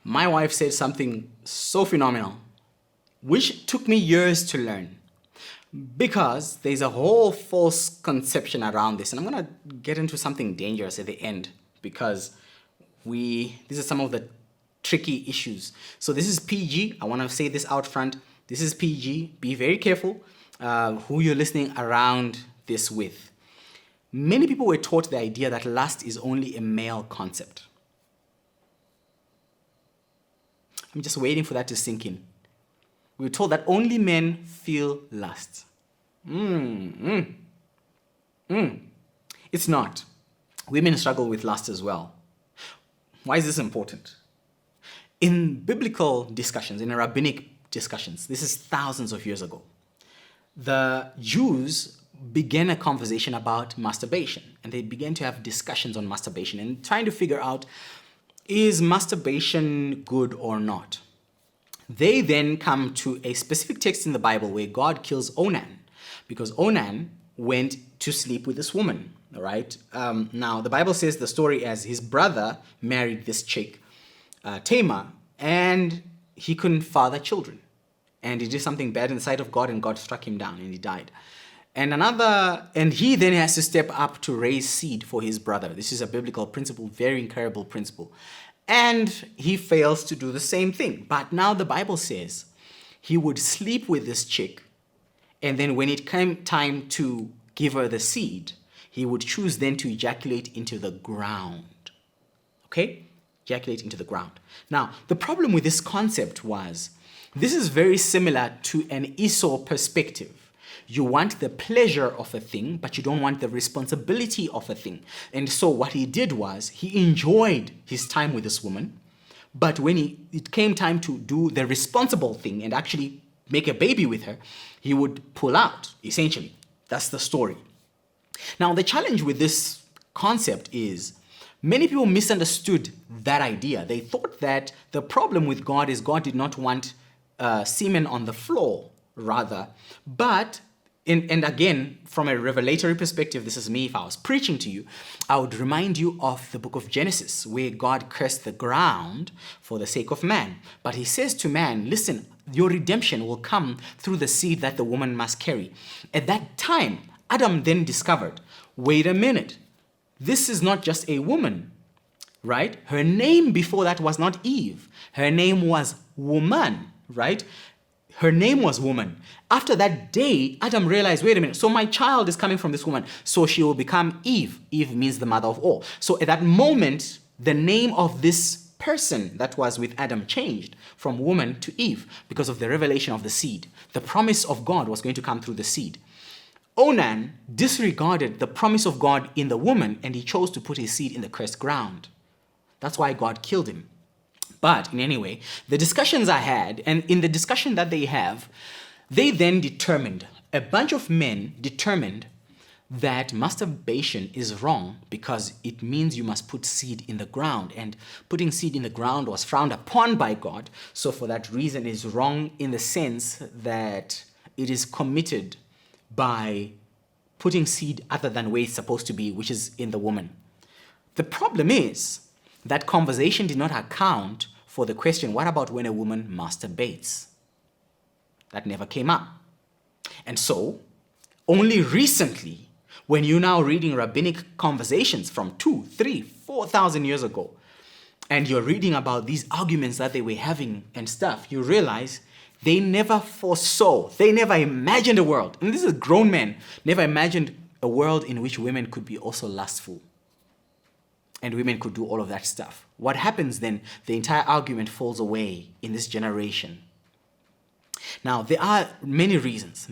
my wife said something so phenomenal, which took me years to learn. Because there's a whole false conception around this. And I'm going to get into something dangerous at the end because these are some of the tricky issues. So this is PG. I want to say this out front. This is PG. Be very careful who you're listening around this with. Many people were taught the idea that lust is only a male concept. I'm just waiting for that to sink in. We were told that only men feel lust. It's not. Women struggle with lust as well. Why is this important? In biblical discussions, in rabbinic discussions, this is thousands of years ago, the Jews began a conversation about masturbation, and they began to have discussions on masturbation and trying to figure out, is masturbation good or not? They then come to a specific text in the Bible where God kills Onan, because Onan went to sleep with this woman, all right? Now, the Bible says the story as his brother married this chick, Tamar, and he couldn't father children. And he did something bad in the sight of God, and God struck him down, and he died. And he then has to step up to raise seed for his brother. This is a biblical principle, very incredible principle. And he fails to do the same thing. But now the Bible says he would sleep with this chick, and then when it came time to give her the seed, he would choose then to ejaculate into the ground. Okay? Ejaculate into the ground. Now, the problem with this concept was, this is very similar to an Esau perspective. You want the pleasure of a thing, but you don't want the responsibility of a thing. And so what he did was, he enjoyed his time with this woman, but when it came time to do the responsible thing and actually make a baby with her, he would pull out, essentially. That's the story. Now, the challenge with this concept is, many people misunderstood that idea. They thought that the problem with God is God did not want semen on the floor, rather. But, and again, from a revelatory perspective, this is me, if I was preaching to you, I would remind you of the book of Genesis, where God cursed the ground for the sake of man. But he says to man, listen, your redemption will come through the seed that the woman must carry. At that time, Adam then discovered, wait a minute, this is not just a woman, right? Her name before that was not Eve. Her name was woman, right? Her name was woman. After that day, Adam realized, wait a minute, so my child is coming from this woman, so she will become Eve. Eve means the mother of all. So at that moment, the name of this person that was with Adam changed from woman to Eve because of the revelation of the seed. The promise of God was going to come through the seed. Onan disregarded the promise of God in the woman, and he chose to put his seed in the cursed ground. That's why God killed him. But in any way, the discussions I had, and in the discussion that they have, they then determined, a bunch of men determined that masturbation is wrong because it means you must put seed in the ground, and putting seed in the ground was frowned upon by God. So for that reason, it is wrong in the sense that it is committed by putting seed other than where it's supposed to be, which is in the woman. The problem is that conversation did not account for the question, what about when a woman masturbates? That never came up. And so, only recently, when you're now reading rabbinic conversations from 2,000, 3,000, 4,000 years ago, and you're reading about these arguments that they were having and stuff, you realize they never foresaw, they never imagined a world, and this is grown men, never imagined a world in which women could be also lustful. And women could do all of that stuff. What happens then? The entire argument falls away in this generation. Now, there are many reasons.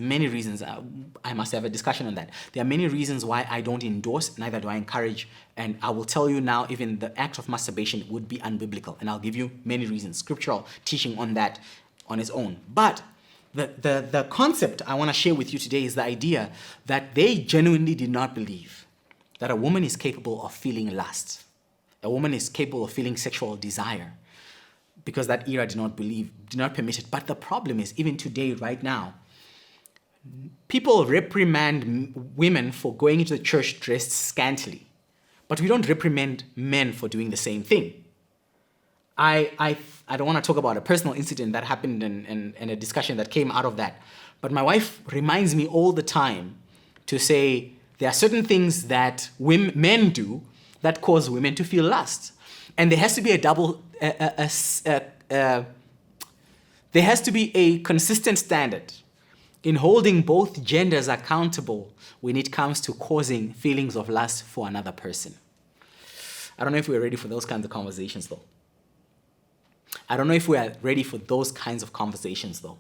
I must have a discussion on that. There are many reasons why I don't endorse, neither do I encourage, and I will tell you now, even the act of masturbation would be unbiblical, and I'll give you many reasons, scriptural teaching on that on its own. But the concept I want to share with you today is the idea that they genuinely did not believe that a woman is capable of feeling lust. A woman is capable of feeling sexual desire, because that era did not permit it. But the problem is, even today, right now, people reprimand women for going into the church dressed scantily, but we don't reprimand men for doing the same thing. I don't want to talk about a personal incident that happened and a discussion that came out of that. But my wife reminds me all the time to say there are certain things that men do that cause women to feel lust. And there has to be there has to be a consistent standard in holding both genders accountable when it comes to causing feelings of lust for another person. I don't know if we're ready for those kinds of conversations, though. I don't know if we are ready for those kinds of conversations, though.